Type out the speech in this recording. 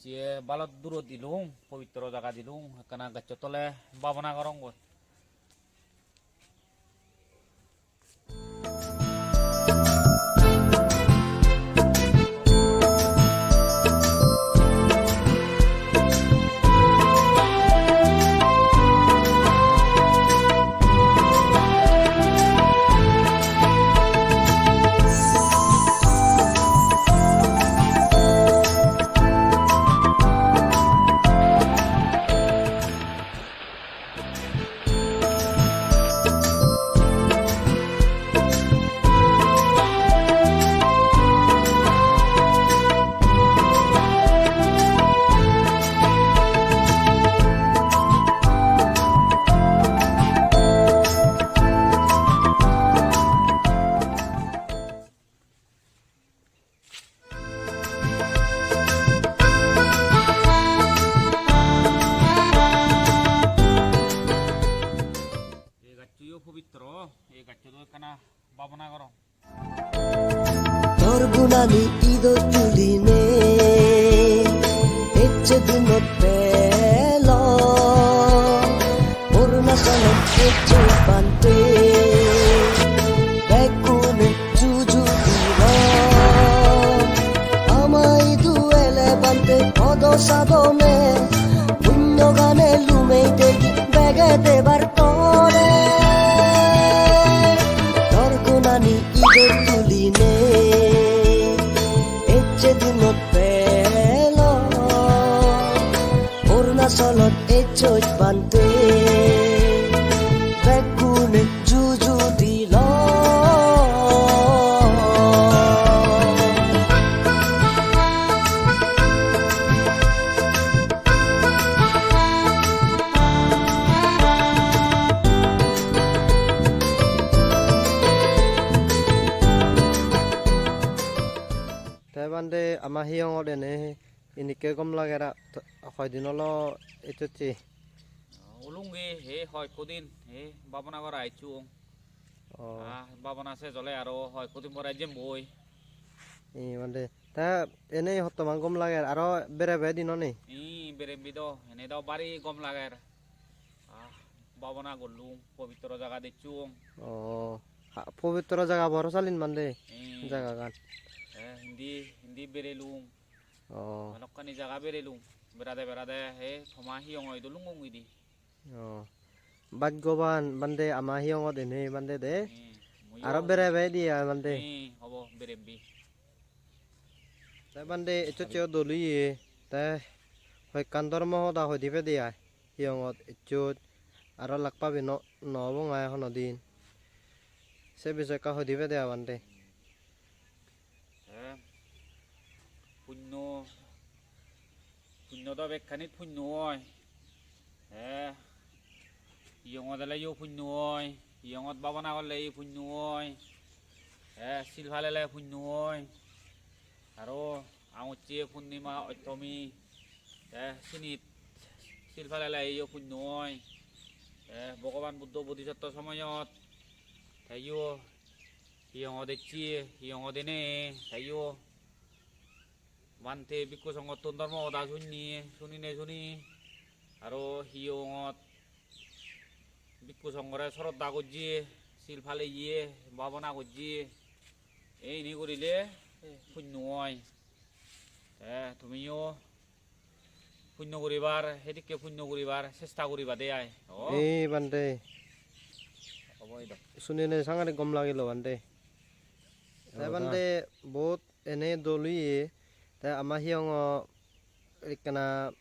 যে বালত দূর দিলুম পবিত্র জায়গা দিলুম কানা গাছ তলে ভাবনা করং পবিত্র এই গাছ কানা ভাবনা করং তোর গুনানি ইদো তুলিনে এচ্ছে দিনত পেল অরুণাচল এচ্ছে পান্তে বেকুনে জুজু দিল আমাই দুয়েলে পান্তে পদ সাদমে পুণ্য গানে লুমেই দেখি বেগে দেবার তরে তোর গুনানি ইদো তুলিনে এচ্ছে দিনত পেল অরুণাচলত এচ্ছৈ পান্তে বেকুনে জুজু দিল Bande ama hiyong odene inike gom lagera hoy dinolo etuchi ulungi he hoy kodin he ভাবনা করা আইছু ভাবনা সে জলে আরো হয় কদিন পরে যে মই bande ta ene hottomang gom lager aro bere be dinone bere bido ene daw bari gom lager ভাবনা গলু পবিত্র জায়গা দেখছু পবিত্র জায়গা বড় চালিন bande জায়গা গান hindi berelung manokani jaga berelung berade he thoma hiyong oi dolung idi bhagyaban bande ama hiyong odene bande de aro bere be dia bande hobo berebi ta bande echocho doli ta hoi kandor mo da hoi dibe dia hiyong od echot aro lakpa bi no bong ai honodin se bisoi ka hoi dibe dia bande punno da bekkanit punno oi yongod la yo punno oi yongod babana gol lei punno oi silphale le punno oi aro amoche punnima otomi sinit silphale le yo punno oi bhagavan buddho bodhisattva samayot tayo yongode chi yongodene tayo Mante biku songot tundar mo da suni aro hiyongot biku songore sorot da goji silphale iye babana goji ei ni gorile punnoi tumiyo punno goribar hedike punno goribar chesta goriba de ai ei bande sunine sangare gom lagilo bande bande bot ene doli ta ama hiyong ikana